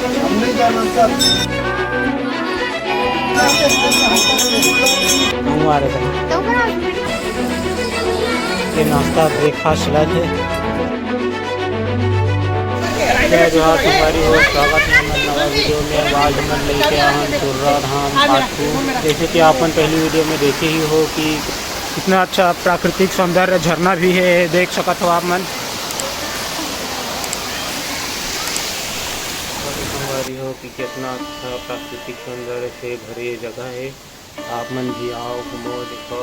आ रहे थे ये नाश्ता ब्रेकफास्ट लंच है। जय जोहार तुम्हारी हो, स्वागत है हमारे नवा वीडियो में। आज हम लेके आए हैं तुर्रा धाम पाटू। जैसे कि आपन पहली वीडियो में देखे ही हो कि कितना अच्छा प्राकृतिक सौंदर्य झरना भी है, देख सकत हो आप मन। संगवारी हो कि कितना अच्छा प्राकृतिक सौंदर्य से भरी जगह है। आप मन भी आओ, घूमो, देखो,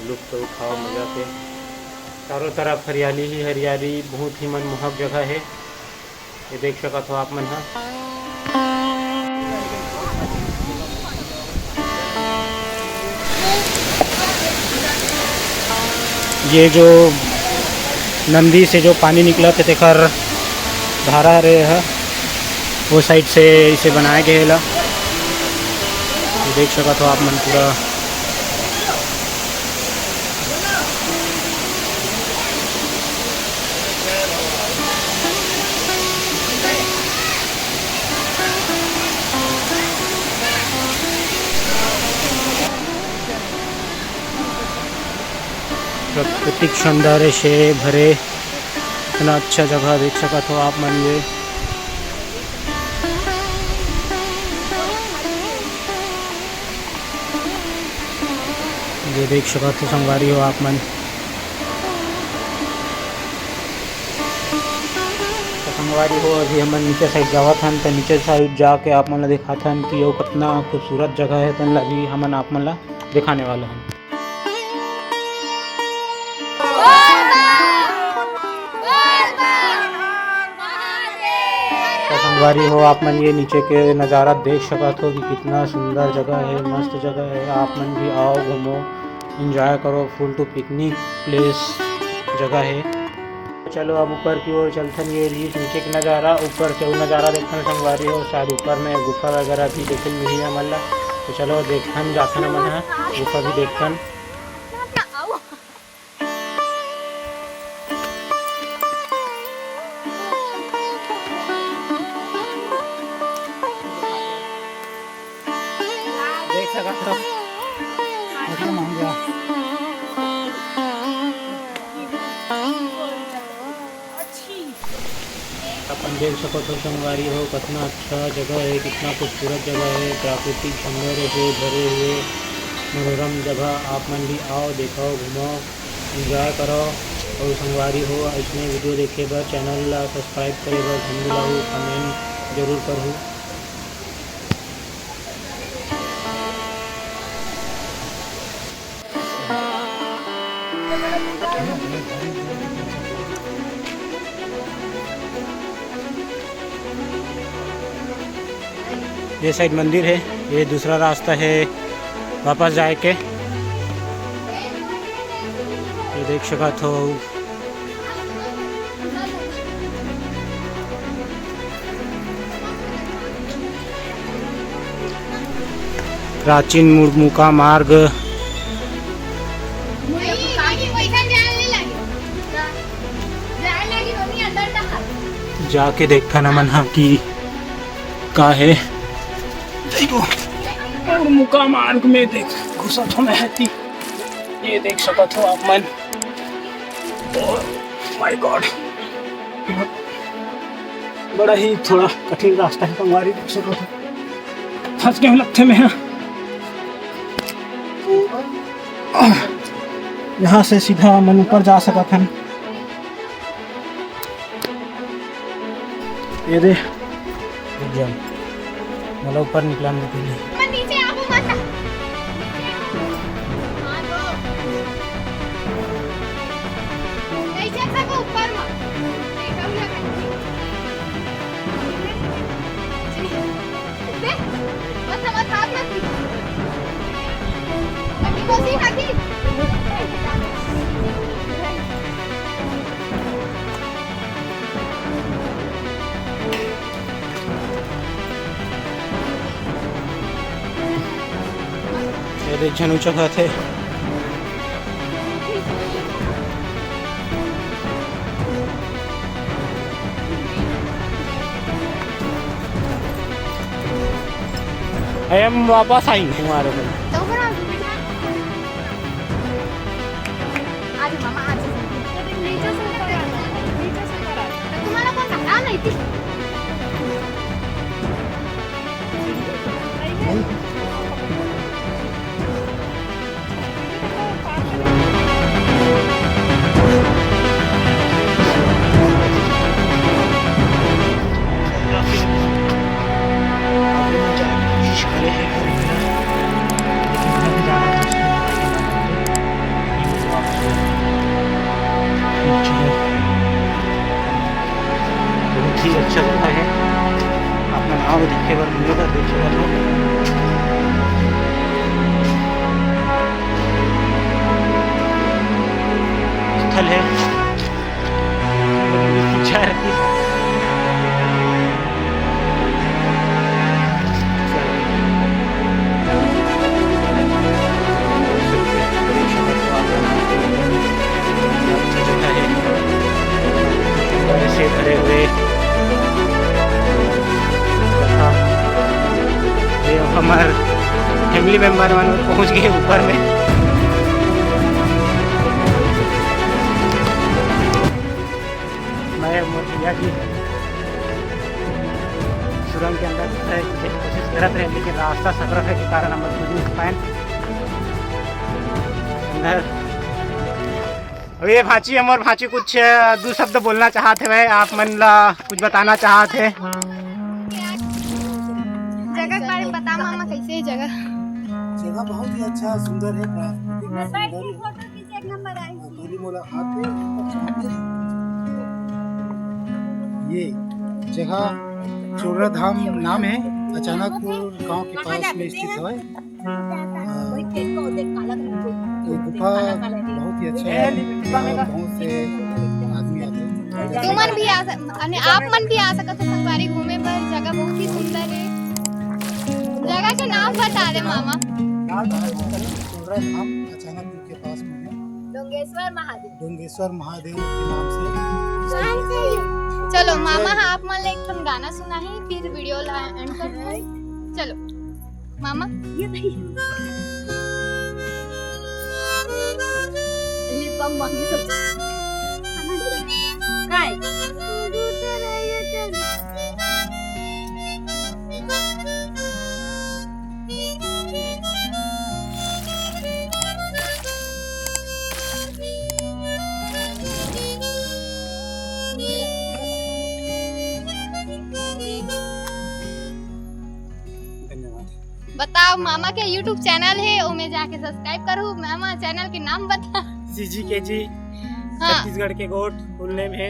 लुत्फ उठाओ मजा से। चारों तरफ हरियाली ही हरियाली, बहुत ही मनमोहक जगह है। ये देख सकत हो आप मन। ये जो नंदी से जो पानी निकला थे तेकर धारा रे है, वो साइड से इसे बनाया गया। देख सकत हो आप मन पूरा। प्राकृतिक सौंदर्य से भरे इतना अच्छा जगह देख सकत हो आप मन। ये देख सकत हो संगवारी हो आप मन। तो संगवारी हो अभी हम नीचे साइड जावत हन, तो नीचे साइड जाके आप मन ला दिखात हन कि वो कितना खूबसूरत जगह है। तो अभी हमन आप मन ला दिखाने वाला हन। संगवारी हो आप मन ये नीचे के नज़ारा देख सकत हो कि कितना सुंदर जगह है, मस्त जगह है। आप मन भी आओ, घूमो, एंजॉय करो। फुल टू पिकनिक प्लेस जगह है। चलो अब ऊपर की ओर चलथन। ये नीचे का नज़ारा, ऊपर से वो नज़ारा देखथन संगवारी हो। शायद ऊपर में गुफा वगैरह भी देखे मिली हमन ला। तो चलो देखथन, जाथन हमन है गुफा भी देखथन। देख सकत हो अपन देख सको तो संगवारी हो कितना अच्छा जगह है, कितना खूबसूरत जगह है। प्राकृतिक सौंदर्य से भरे हुए मनोरम जगह। आप मन भी आओ, देखो, घूमो, एंजॉय करो। और संगवारी हो इसमें वीडियो देखे बर चैनल ला सब्सक्राइब करे बर भूल जाओ, कमेंट जरूर करूँ। ये साइड मंदिर है, ये दूसरा रास्ता है वापस जाए के। ये देख सकत हो प्राचीन मुर्मुका मार्ग। जाके देखा न मन की का है। और मुका मार्ग में देख घुसत हो महती। ये देख सकत हो आप मन। माय गॉड, बड़ा ही थोड़ा कठिन रास्ता है संगवारी। देख सकत हो फंस गए लगते में। यहाँ से सीधा मन ऊपर जा सकत हन। ये दे मतलब ऊपर निकला पहले। ये झनू जगह थे। हम वापस आई हमारे को लवकर आ आधी मामा आधी तुम्हाला कोण सांगा नाही ती बहुत ही अच्छा जगह है अपना नाम देखेगा मिलेगा देखिएगा तो स्थल है इच्छा रहती है से भरे हुए ये हमारे फैमिली मेंबर पहुंच गए ऊपर में मैं भैया जी सुरंग के अंदर कोशिश करते रहे लेकिन रास्ता सकरत है के कारण हम लोग कुछ नहीं पाए अंदर। ये भाची हम और भाची कुछ दो शब्द बोलना चाहते हैं आप मन ला कुछ बताना चाहते जगह के बारे में बता मामा कैसे है जगह जगह बहुत ही अच्छा सुंदर है ये जगह चोरा धाम नाम है अचानकपुर गांव के पास में स्थित है। ये गुफा बहुत ही अच्छा है बहुत से आदमी आते हैं तुमन भी आप मन भी आ सकते हो संगवारी घूमे पर जगह बहुत ही सुंदर है जगह के नाम बता दे मामा चोरा धाम अचानकपुर के पास में है डोंगेश्वर महादेव के नाम से। चलो मामा आप मन एक ठन गाना सुना ही फिर वीडियो ला एंड कर दे चलो मामा ये लिपम मांगी सब काय बताओ मामा के YouTube चैनल है ओमे जाके सब्सक्राइब करो मामा चैनल के नाम बता CGKG छत्तीसगढ़ के गोट फुल नेम है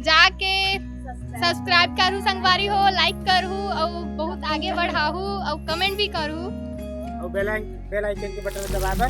जाके सब्सक्राइब करू संगवारी हो लाइक करू और बहुत आगे बढ़ाऊ और कमेंट भी करू और बेल आइकन के बटन दबाकर